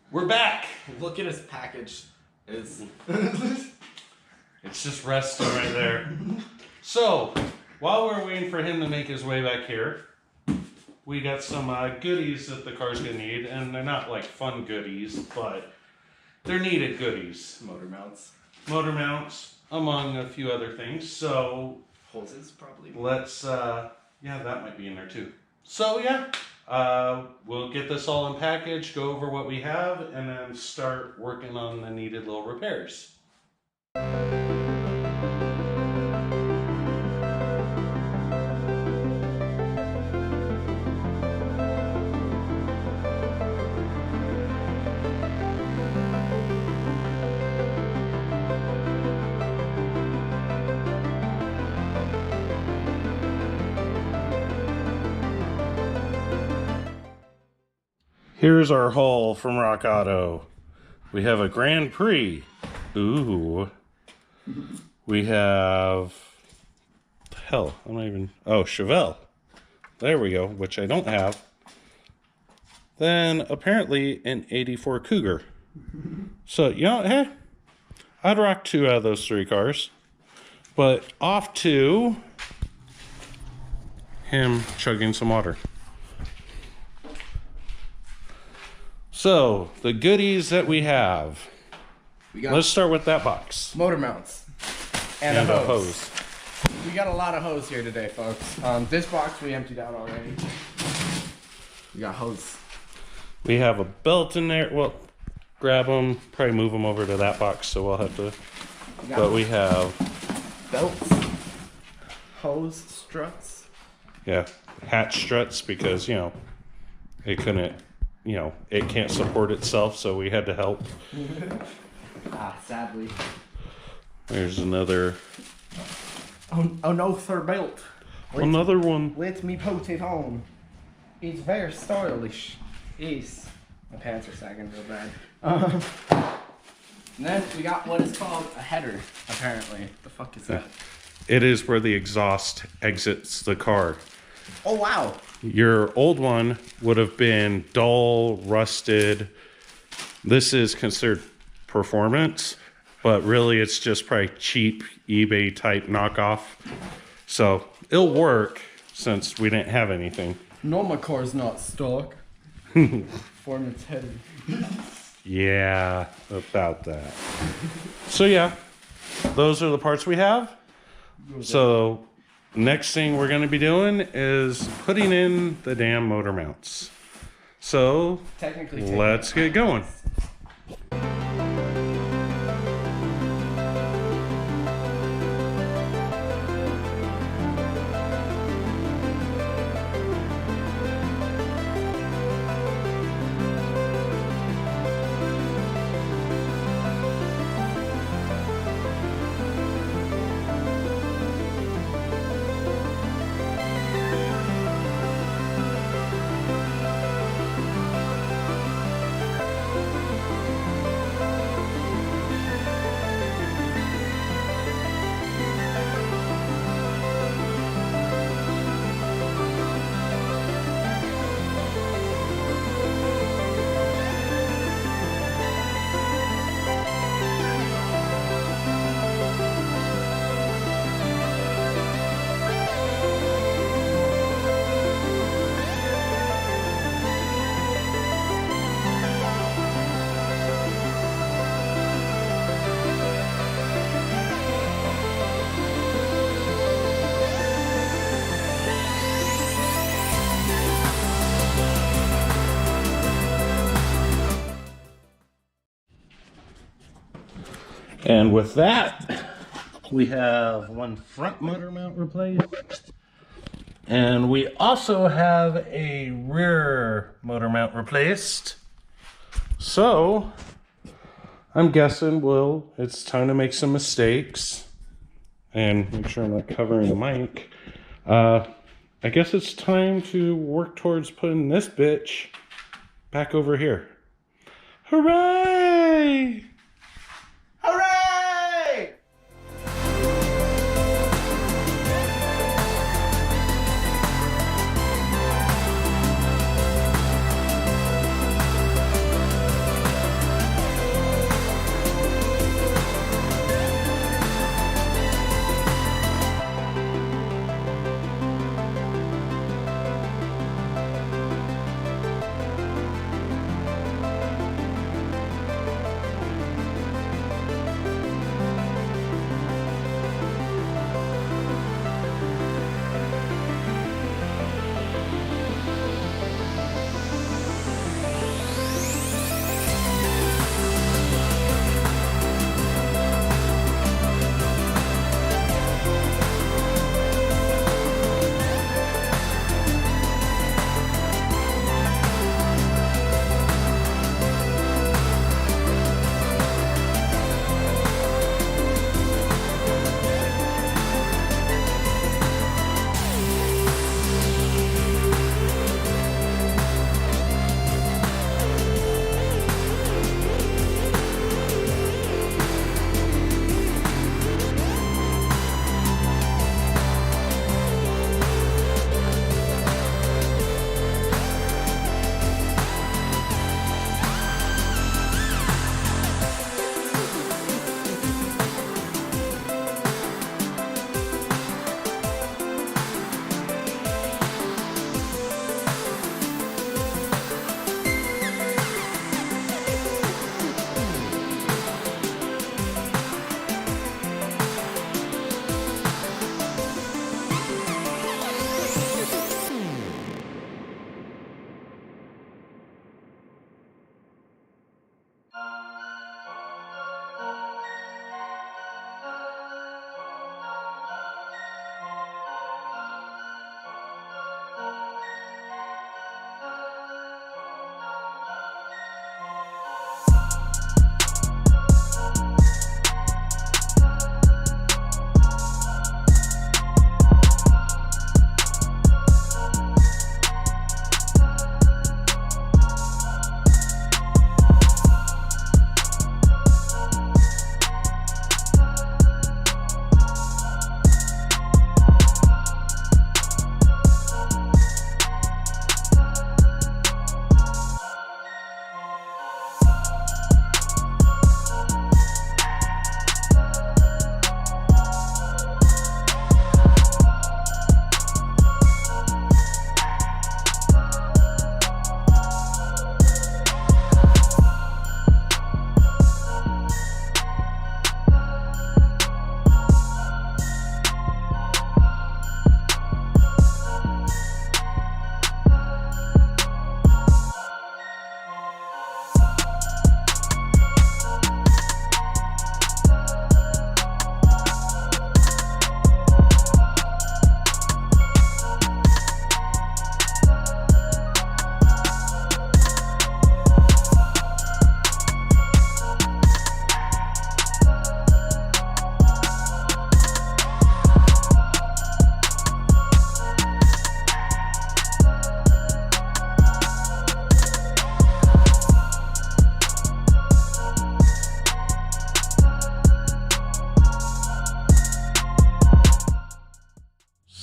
We're back. Look at his package. It's just resting right there. So, while we're waiting for him to make his way back here, we got some goodies that the car's gonna need, and they're not like fun goodies, but they're needed goodies. Motor mounts, among a few other things. So hoses, probably. Let's, yeah, that might be in there too. So yeah, we'll get this all unpackaged, go over what we have, and then start working on the needed little repairs. Here's our haul from Rock Auto. We have a Grand Prix. Ooh. We have... Hell, I'm not even... Oh, Chevelle. There we go, which I don't have. Then, apparently, an 84 Cougar. So, you know, hey, I'd rock 2 out of those 3 cars. But off to him chugging some water. So, the goodies that we have. Let's start with that box. Motor mounts. And a hose. We got a lot of hose here today, folks. This box we emptied out already. We got hose. We have a belt in there. Well, grab them. Probably move them over to that box, so we'll have to. But we have belts, hose, struts. Yeah, hatch struts because, you know, it couldn't. You know, it can't support itself, so we had to help. Sadly. There's another. Oh no, sir, belt. Another one. Let me put it on. It's very stylish. Yes. My pants are sagging real bad. And then we got what is called a header, apparently. The fuck is that? It is where the exhaust exits the car. Oh, wow. Your old one would have been dull, rusted. This is considered performance, but really it's just probably cheap eBay type knockoff. So it'll work since we didn't have anything. No, my car's not stock. Performance header. Yeah, about that. So yeah, those are the parts we have. So next thing we're going to be doing is putting in the damn motor mounts. So let's get going. And with that, we have one front motor mount replaced. And we also have a rear motor mount replaced. So, I'm guessing, it's time to make some mistakes. And make sure I'm not covering the mic. I guess it's time to work towards putting this bitch back over here. Hooray! Hooray!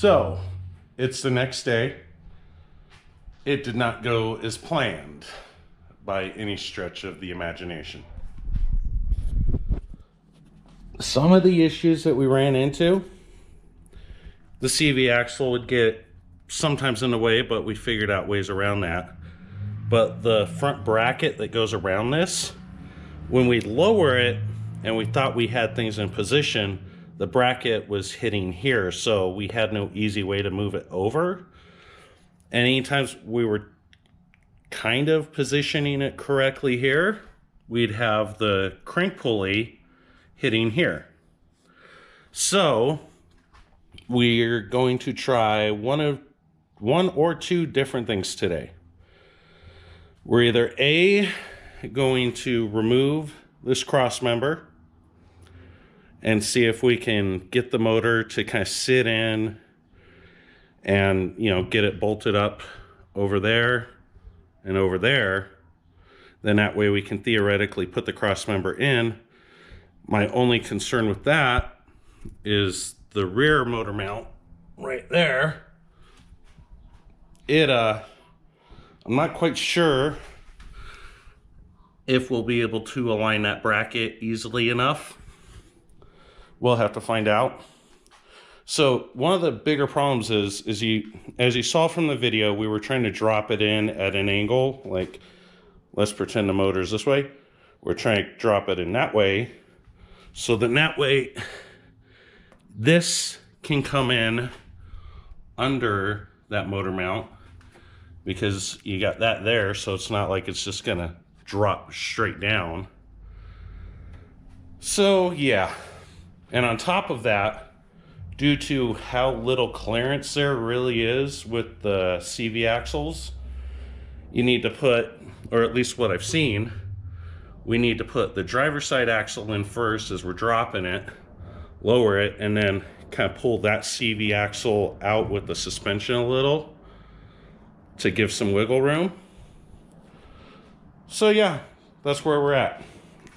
So, it's the next day. It did not go as planned by any stretch of the imagination. Some of the issues that we ran into, the CV axle would get sometimes in the way, but we figured out ways around that. But the front bracket that goes around this, when we lower it and we thought we had things in position, the bracket was hitting here, so we had no easy way to move it over. And anytime we were kind of positioning it correctly here, we'd have the crank pulley hitting here. So we're going to try one or two different things today. We're either A, going to remove this cross member and see if we can get the motor to kind of sit in and, you know, get it bolted up over there and over there. Then that way we can theoretically put the cross member in. My only concern with that is the rear motor mount right there. I'm not quite sure if we'll be able to align that bracket easily enough. We'll have to find out. So one of the bigger problems is as you saw from the video, we were trying to drop it in at an angle. Like, let's pretend the motor's this way. We're trying to drop it in that way. So then that way, this can come in under that motor mount because you got that there. So it's not like it's just gonna drop straight down. So yeah. And on top of that, due to how little clearance there really is with the CV axles, you need to put, or at least what I've seen, we need to put the driver's side axle in first as we're dropping it, lower it, and then kind of pull that CV axle out with the suspension a little to give some wiggle room. So yeah, that's where we're at.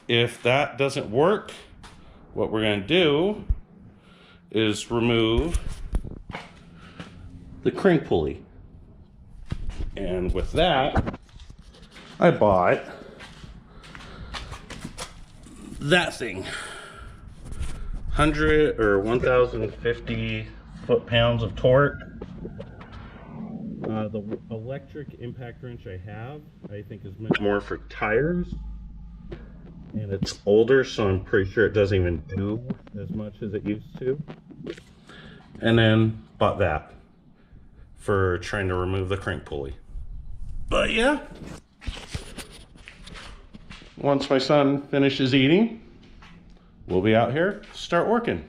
If that doesn't work, what we're going to do is remove the crank pulley. And with that, I bought that thing. 100 or 1,050 foot-pounds of torque. The electric impact wrench I have, I think is meant more for tires. And it's older, so I'm pretty sure it doesn't even do as much as it used to. And then bought that for trying to remove the crank pulley. But yeah, once my son finishes eating, we'll be out here, start working.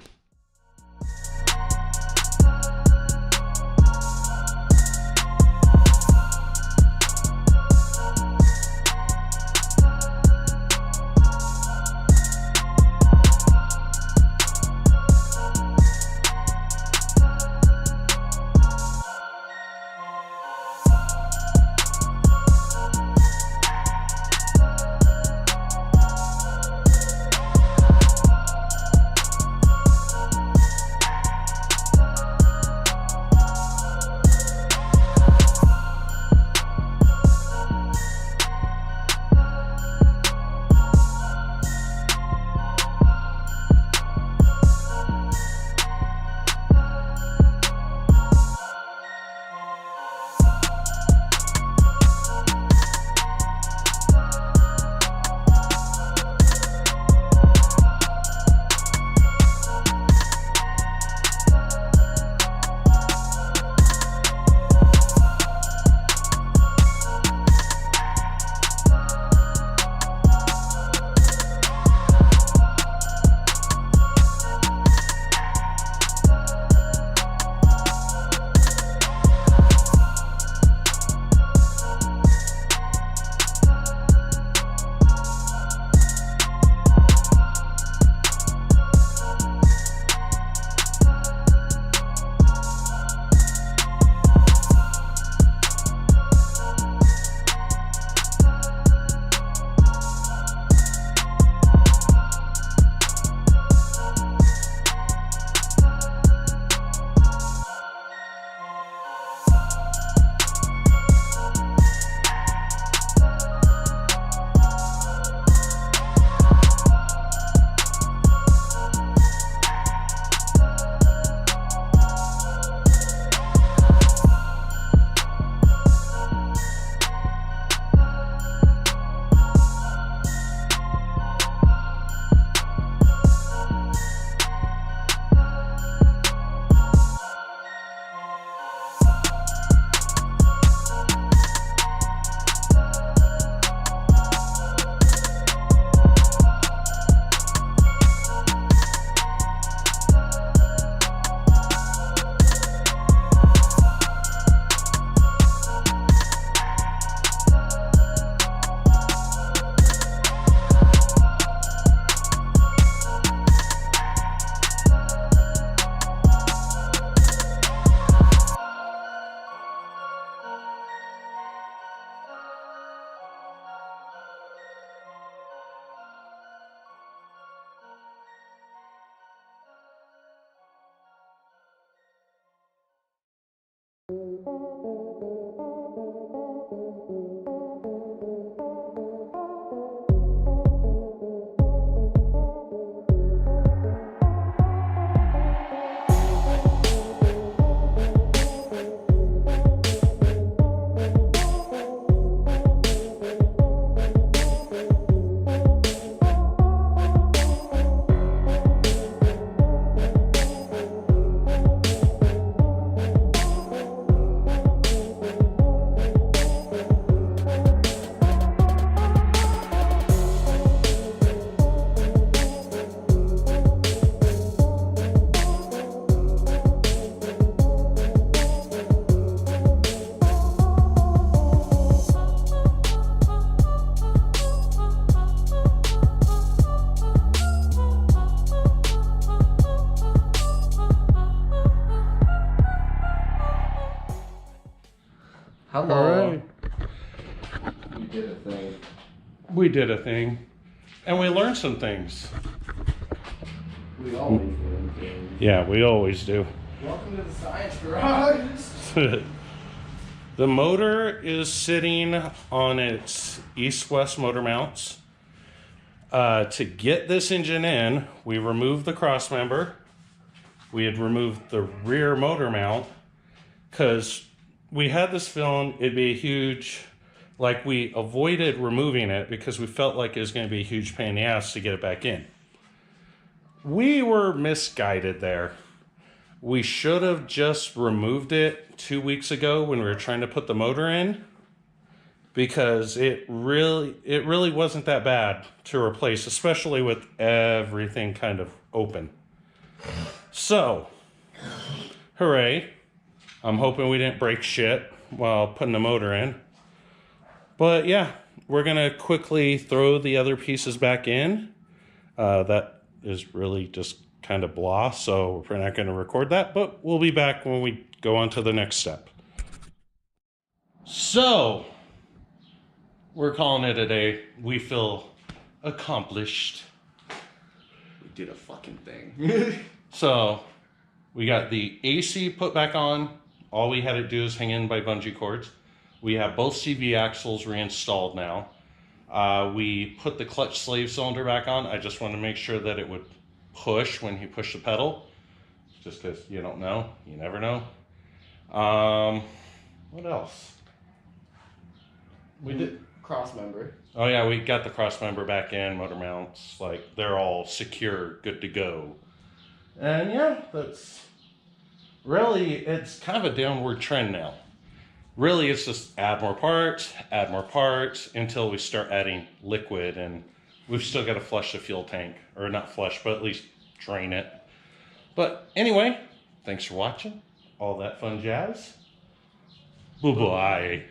Hello. Hooray. We did a thing. We did a thing. And we learned some things. We always learn things. Yeah, we always do. Welcome to the science garage. The motor is sitting on its east-west motor mounts. To get this engine in, we removed the cross member. We had removed the rear motor mount because we had this feeling it'd be a huge, like we avoided removing it because we felt like it was going to be a huge pain in the ass to get it back in. We were misguided there. We should have just removed it 2 weeks ago when we were trying to put the motor in, because it really wasn't that bad to replace, especially with everything kind of open. So, hooray. I'm hoping we didn't break shit while putting the motor in. But yeah, we're gonna quickly throw the other pieces back in. That is really just kind of blah, so we're not gonna record that, but we'll be back when we go on to the next step. So, we're calling it a day. We feel accomplished. We did a fucking thing. So, we got the AC put back on. All we had to do is hang in by bungee cords. We have both CV axles reinstalled now. We put the clutch slave cylinder back on. I just wanted to make sure that it would push when he pushed the pedal. Just because you don't know. You never know. What else? We did... Cross member. Oh yeah, we got the cross member back in, motor mounts. Like, they're all secure, good to go. And yeah, that's... Really, it's kind of a downward trend now. Really, it's just add more parts until we start adding liquid, and we've still got to flush the fuel tank. Or not flush, but at least drain it. But anyway, thanks for watching. All that fun jazz. Bye-bye.